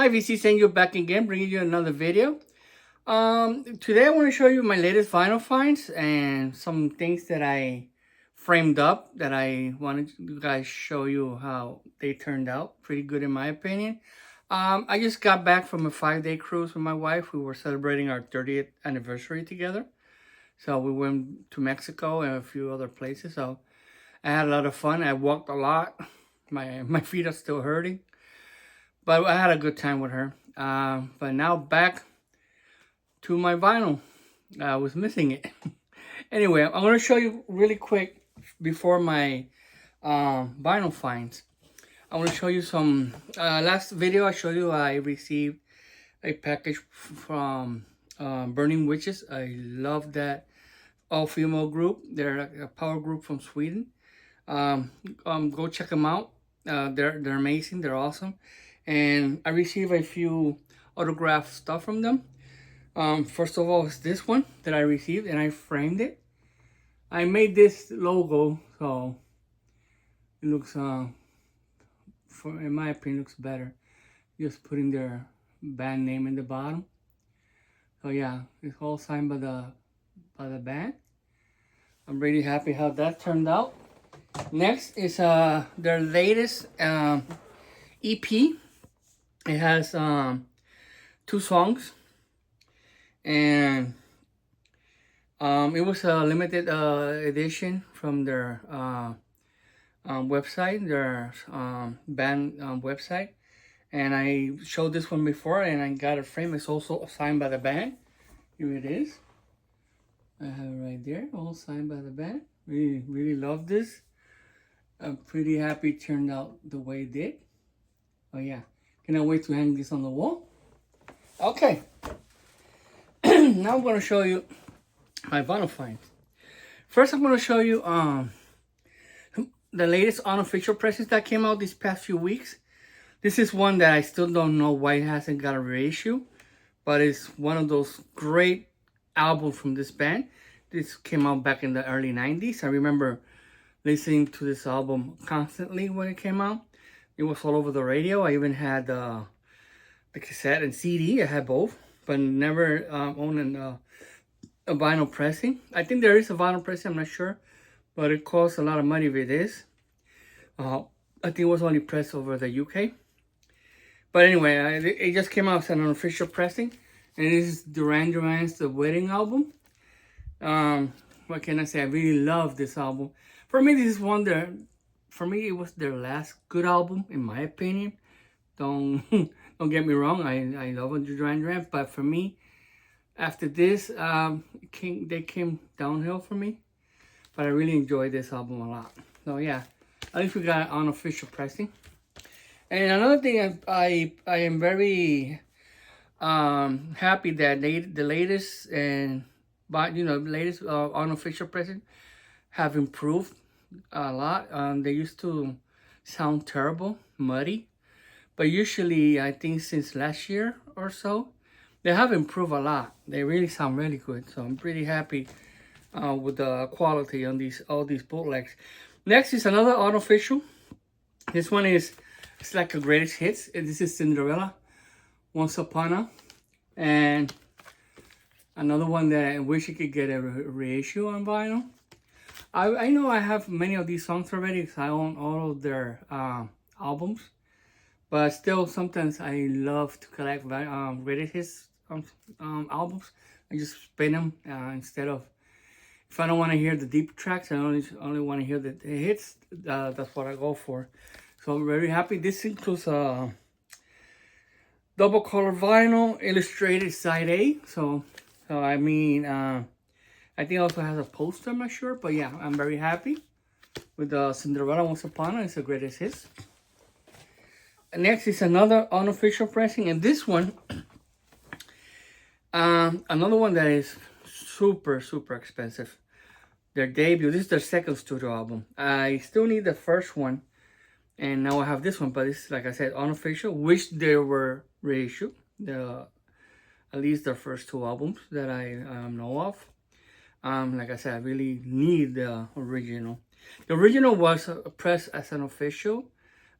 Hi VC, saying you back again, bringing you another video. Today I want to show you my latest vinyl finds and some things that I framed up that I wanted to guys show you how they turned out. Pretty good in my opinion. I just got back from a 5-day cruise with my wife. We were celebrating our 30th anniversary together. So we went to Mexico and a few other places. So I had a lot of fun. I walked a lot. My feet are still hurting. But I had a good time with her. But now back to my vinyl. I was missing it. Anyway, I'm going to show you really quick before my vinyl finds. I want to show you some. Last video I showed you I received a package from Burning Witches. I love that all-female group. They're a power group from Sweden. Go check them out. They're amazing. They're awesome. And I received a few autographed stuff from them. First of all, it's this one that I received, and I framed it. I made this logo, so it looks, in my opinion, looks better. Just putting their band name in the bottom. So yeah, it's all signed by the band. I'm really happy how that turned out. Next is their latest EP. It has 2 songs, and it was a limited edition from their website, their band website. And I showed this one before, and I got a frame. It's also signed by the band. Here it is. I have it right there, all signed by the band. Really love this. I'm pretty happy it turned out the way it did. Oh yeah. Cannot wait to hang this on the wall. Okay. Now I'm going to show you my vinyl finds. First, I'm going to show you the latest unofficial presses that came out these past few weeks. This is one that I still don't know why it hasn't got a reissue, but it's one of those great albums from this band. This came out back in the early 90s. I remember listening to this album constantly when it came out. It was all over the radio. I even had the cassette and CD. I had both, but never owned a vinyl pressing. I think there is a vinyl pressing, I'm not sure, but it costs a lot of money if it is. I think it was only pressed over the UK. But anyway, it just came out as an unofficial pressing, and this is Duran Duran's The Wedding album. What can I say? I really love this album. For me, this is one that, for me, it was their last good album, in my opinion. Don't get me wrong, I love Duran Duran, but for me, after this, they came downhill for me. But I really enjoyed this album a lot. So yeah, at least we got unofficial pressing. And another thing, I am very happy that the latest latest unofficial pressing have improved a lot. They used to sound terrible, muddy, but usually I think since last year or so, they have improved a lot. They really sound really good. So I'm pretty happy with the quality on all these bootlegs. Next is another unofficial. This one is, it's like a greatest hits. This is Cinderella, Once Upon a, and another one that I wish I could get a reissue on vinyl. I know I have many of these songs already because I own all of their albums, but still sometimes I love to collect greatest hits albums. I just spin them instead of, if I don't want to hear the deep tracks, I only want to hear the hits. That's what I go for. So I'm very happy. This includes double color vinyl, illustrated side A. So I mean, I think it also has a poster, I'm not sure. But yeah, I'm very happy with Cinderella Once Upon a. It's the greatest hits. Next is another unofficial pressing. And this one, another one that is super expensive. Their debut. This is their second studio album. I still need the first one. And now I have this one, but it's, like I said, unofficial. Wish they were reissued. At least their first 2 albums that I know of. Like I said, I really need the original. The original was pressed as an official,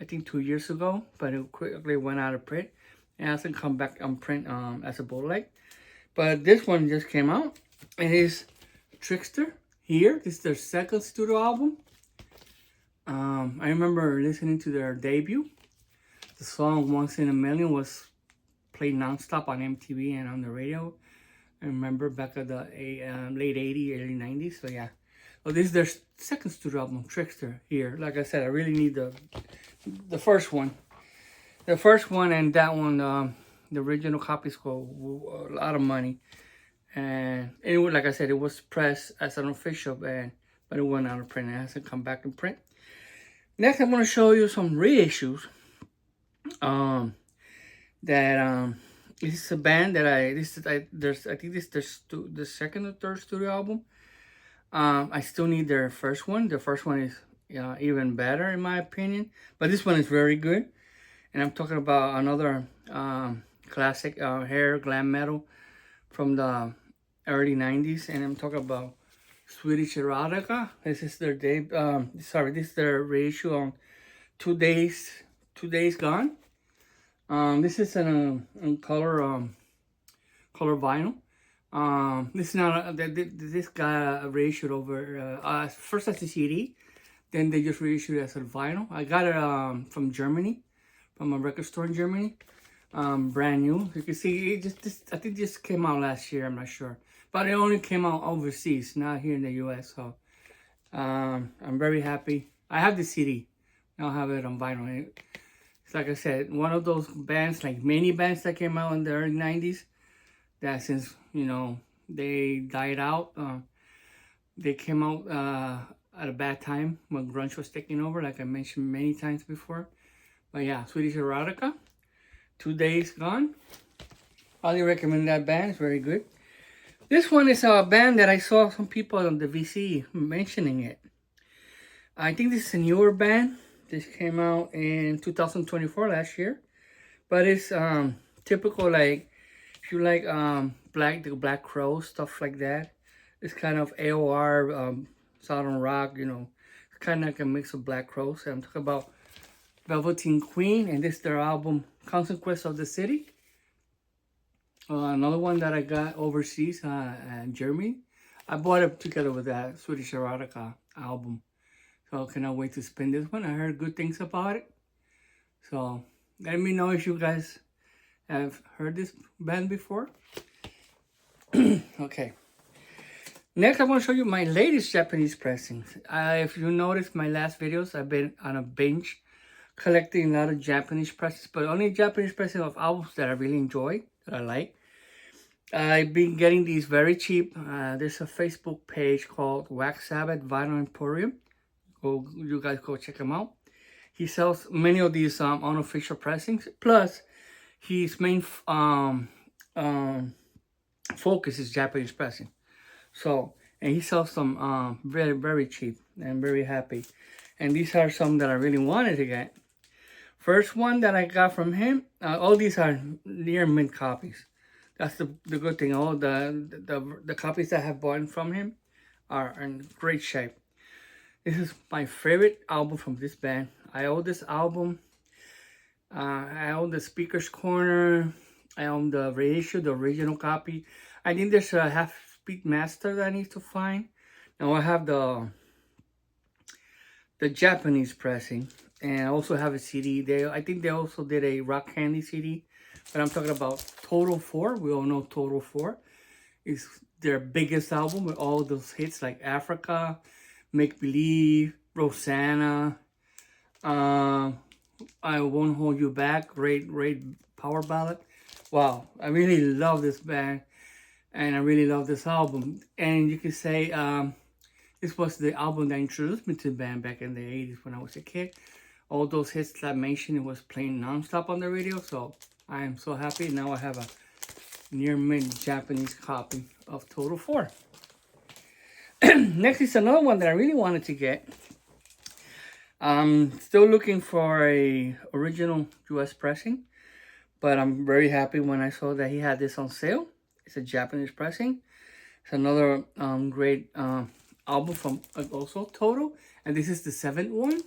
I think 2 years ago, but it quickly went out of print. It hasn't come back on print as a bootleg. But this one just came out. It is Trickster here. This is their second studio album. I remember listening to their debut. The song Once in a Million was played nonstop on MTV and on the radio. I remember back at the late 80s, early 90s. So yeah. So this is their second studio album, Trickster, here. Like I said, I really need the first one. The first one and that one, the original copies go a lot of money. And anyway, like I said, it was pressed as an official band, but it went out of print. It hasn't come back in print. Next, I'm going to show you some reissues. This is a band that I think this is the second or third studio album. I still need their first one. The first one is even better in my opinion, but this one is very good. And I'm talking about another classic hair glam metal from the early 90s, and I'm talking about Swedish Erotica. This is their this is their reissue on 2 Days Gone. This is in color vinyl. This is not this got reissued over first as a CD, then they just reissued it as a vinyl. I got it from Germany, from a record store in Germany. Brand new. You can see it I think this came out last year, I'm not sure. But it only came out overseas, not here in the US. So I'm very happy. I have the CD. I'll have it on vinyl. It's like I said, one of those bands, like many bands that came out in the early 90s, that since, they died out, they came out at a bad time when grunge was taking over, like I mentioned many times before. But yeah, Swedish Erotica, 2 Days Gone. Highly recommend that band. It's very good. This one is a band that I saw some people on the VC mentioning it. I think this is a newer band. This came out in 2024, last year. But it's typical, like, if you like the Black Crowes, stuff like that. It's kind of AOR, Southern rock, It's kind of like a mix of Black Crowes. I'm talking about Velveteen Queen, and this is their album, Conquest of the City. Another one that I got overseas in Germany. I bought it together with that Swedish Erotica album. So I cannot wait to spin this one. I heard good things about it. So let me know if you guys have heard this band before. Okay. Next, I want to show you my latest Japanese pressings. If you noticed my last videos, I've been on a binge collecting a lot of Japanese presses, but only Japanese pressing of albums that I really enjoy, that I like. I've been getting these very cheap. There's a Facebook page called Wax Sabbath Vinyl Emporium. You guys go check him out. He sells many of these unofficial pressings. Plus, his main focus is Japanese pressing. So, and he sells some very, very cheap. I'm very happy. And these are some that I really wanted to get. First one that I got from him, all these are near mint copies. That's the good thing. All the copies that I have bought from him are in great shape. This is my favorite album from this band. I own this album. I own the Speaker's Corner. I own the reissue, the original copy. I think there's a half-speed master that I need to find. Now I have the Japanese pressing, and I also have a CD. I think they also did a Rock Candy CD, but I'm talking about Total 4. We all know Total 4 is their biggest album with all those hits like Africa, Make Believe, Rosanna, I Won't Hold You Back, great power ballad. Wow, I really love this band, and I really love this album. And you could say this was the album that introduced me to the band back in the 80s when I was a kid. All those hits that I mentioned, it was playing non-stop on the radio, so I am so happy. Now I have a near mint Japanese copy of Total 4. Next is another one that I really wanted to get. I'm still looking for a original US pressing, but I'm very happy when I saw that he had this on sale. It's a Japanese pressing. It's another great album from also Total, and this is the 7th one.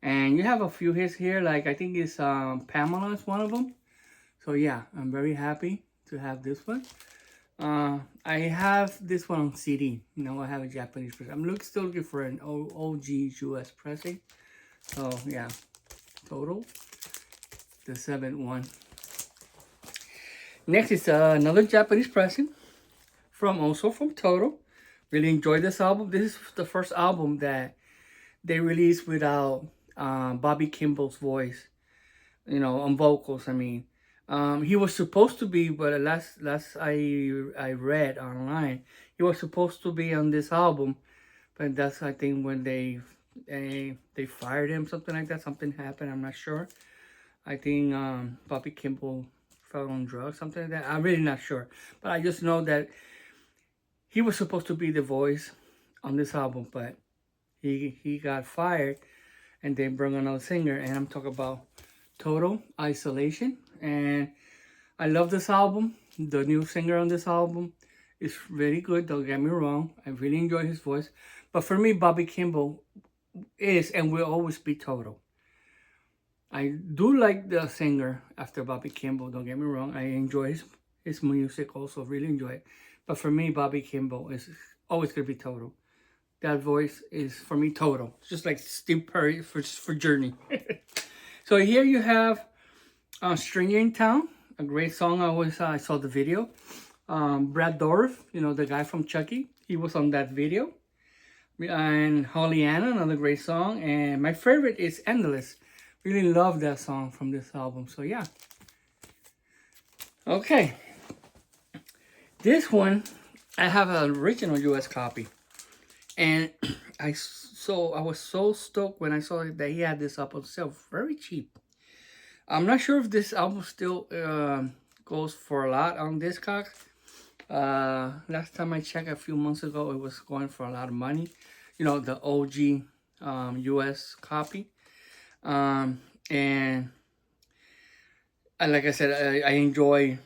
And you have a few hits here, like I think it's Pamela is one of them. So yeah, I'm very happy to have this one. I have this one on CD. I have a Japanese press. Still looking for an OG US pressing. So yeah, Total, the 7-1. Next is another Japanese pressing also from Total. Really enjoyed this album. This is the first album that they released without Bobby Kimball's voice, on vocals. I mean, he was supposed to be, but last I read online, he was supposed to be on this album, but that's, I think, when they fired him, something like that. Something happened. I'm not sure. I think Bobby Kimball fell on drugs, something like that. I'm really not sure, but I just know that he was supposed to be the voice on this album, but he got fired, and they brought another singer, and I'm talking about Total Isolation. And I love this album. The new singer on this album is really good, don't get me wrong. I really enjoy his voice. But for me, Bobby Kimball is and will always be Total. I do like the singer after Bobby Kimball, don't get me wrong. I enjoy his music also, really enjoy it. But for me, Bobby Kimball is always going to be Total. That voice is, for me, Total. It's just like Steve Perry for Journey. So here you have Stranger in Town, a great song. I saw the video. Brad Dourif, the guy from Chucky, he was on that video. And Holly Anna, another great song. And my favorite is Endless. Really love that song from this album. So yeah. Okay. This one, I have an original US copy. And I was so stoked when I saw that he had this up on sale, very cheap. I'm not sure if this album still goes for a lot on Discogs. Last time I checked a few months ago, it was going for a lot of money. The OG US copy. And like I said, I enjoy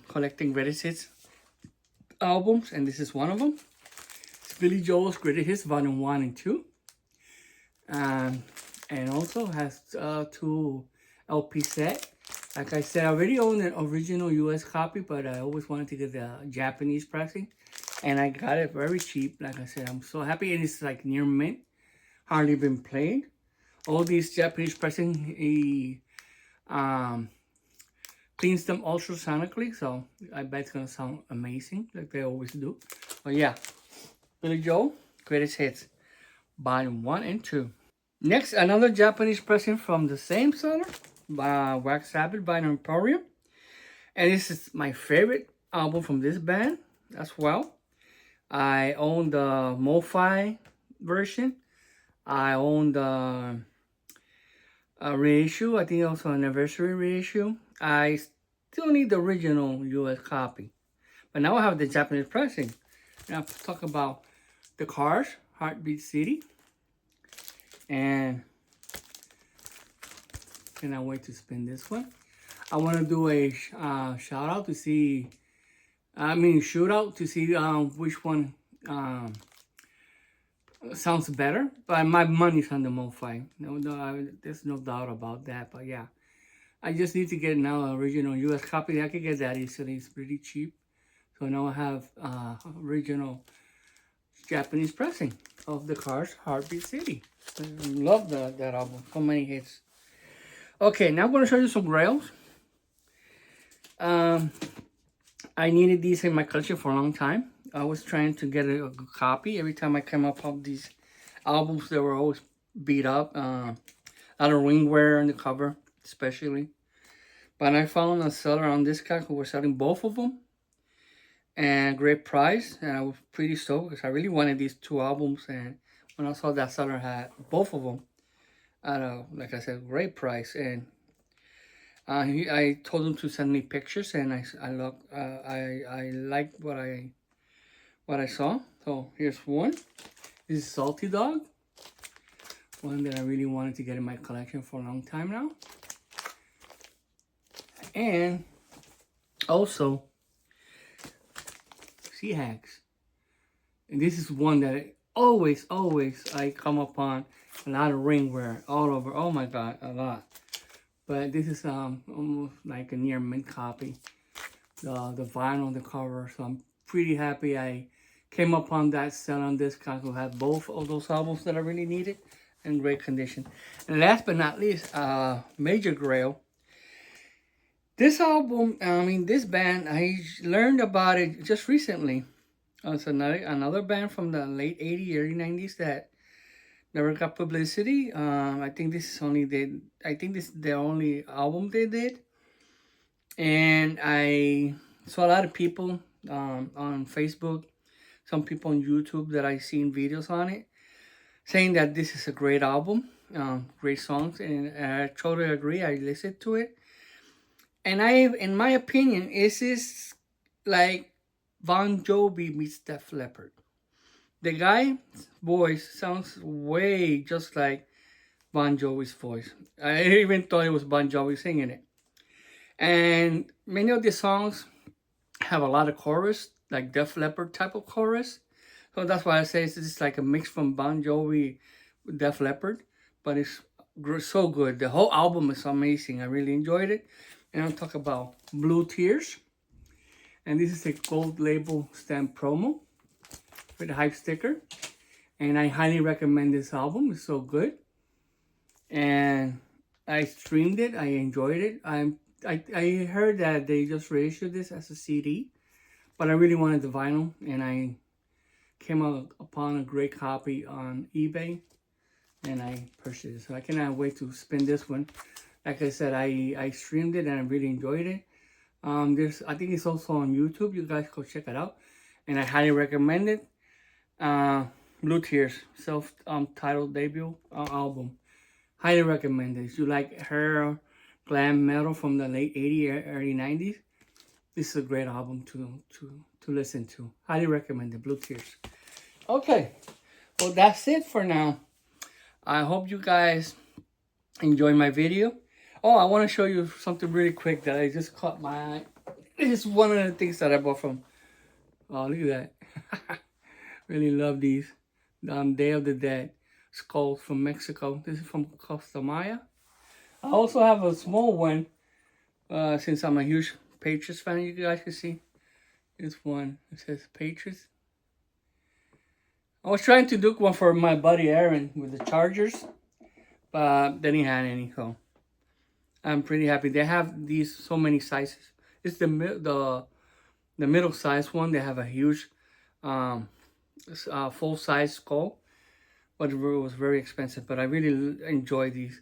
collecting greatest hits albums, and this is one of them. It's Billy Joel's Greatest Hits Volume 1 and 2. And also has 2 LP set. Like I said, I already own an original US copy, but I always wanted to get the Japanese pressing. And I got it very cheap. Like I said, I'm so happy. And it's like near mint. Hardly been played. All these Japanese pressing, he cleans them ultrasonically. So I bet it's going to sound amazing, like they always do. But yeah, Billy Joel, Greatest Hits, Volume 1 and 2. Next, another Japanese pressing from the same seller, Wax Sabbath by Emporium. And this is my favorite album from this band as well. I own the MoFi version. I own the reissue. I think also anniversary reissue. I still need the original US copy. But now I have the Japanese pressing. Now talk about the Cars, Heartbeat City. And cannot wait to spin this one. I want to do a shootout to see which one sounds better. But my money's on the MoFi. There's no doubt about that. But yeah, I just need to get now an original US copy. I can get that easily. It's pretty cheap. So now I have original Japanese pressing of the Cars, Heartbeat City. I love that album. So many hits. Okay, now I'm going to show you some Grails. I needed these in my collection for a long time. I was trying to get a good copy. Every time I came up with these albums, they were always beat up. A lot of ring wear on the cover, especially. But I found a seller on Discogs who was selling both of them. And great price. And I was pretty stoked because I really wanted these 2 albums. And when I saw that seller had both of them at a, like I said, great price. And I told him to send me pictures, and I liked what I saw. So here's one. This is Salty Dog, one that I really wanted to get in my collection for a long time now. And also Sea Hags. And this is one that always I come upon a lot of ring wear all over. Oh my god, a lot. but this is almost like a near mint copy. The vinyl, the cover. So I'm pretty happy I came upon that sale on discount to have both of those albums that I really needed in great condition. And last but not least, Major Grail. This album, I mean, this band, I learned about it just recently. It's another band from the late 80s, early 90s that never got publicity. I think this is the only album they did. And I saw a lot of people on Facebook, some people on YouTube that I seen videos on it, saying that this is a great album, great songs, and I totally agree. I listened to it, and in my opinion, this is like Bon Jovi meets Def Leppard. The guy's voice sounds way just like Bon Jovi's voice. I even thought it was Bon Jovi singing it. And many of the songs have a lot of chorus, like Def Leppard type of chorus. So that's why I say this is like a mix from Bon Jovi with Def Leppard. But it's so good. The whole album is amazing. I really enjoyed it. And I'll talk about Blue Tears. And this is a gold label stamp promo with a hype sticker. And I highly recommend this album. It's so good. And I streamed it. I enjoyed it. I heard that they just reissued this as a CD, but I really wanted the vinyl, and I came upon a great copy on eBay, and I purchased it. So I cannot wait to spin this one. Like I said, I streamed it, and I really enjoyed it. I think it's also on YouTube. You guys go check it out, and I highly recommend it. Blue Tears, self-titled debut album. Highly recommend it. If you like her glam metal from the late 80s, early 90s, this is a great album to listen to. Highly recommend it, Blue Tears. Okay, well, that's it for now. I hope you guys enjoyed my video. Oh, I want to show you something really quick that I just caught my eye. This is one of the things that I bought from, oh, look at that. Really love these. Day of the Dead skulls from Mexico. This is from Costa Maya. I also have a small one, since I'm a huge Patriots fan, you guys can see. This one, it says Patriots. I was trying to do one for my buddy Aaron with the Chargers, but they didn't have any, so I'm pretty happy. They have these so many sizes. It's the middle size one. They have a huge full size skull, but it was very expensive. But I really enjoy these.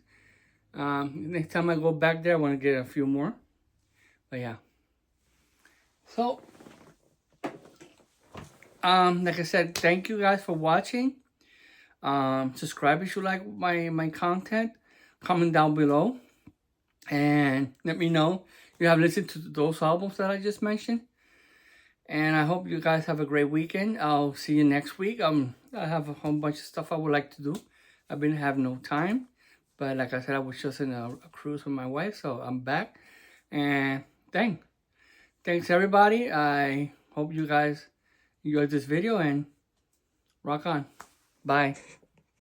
Next time I go back there, I want to get a few more. But yeah. So, like I said, thank you guys for watching. Subscribe if you like my content. Comment down below. And let me know if you have listened to those albums that I just mentioned. And I hope you guys have a great weekend. I'll see you next week. I have a whole bunch of stuff I would like to do. I've been having no time. But like I said, I was just in a cruise with my wife, so I'm back. And thanks everybody. I hope you guys enjoyed this video, and rock on. Bye.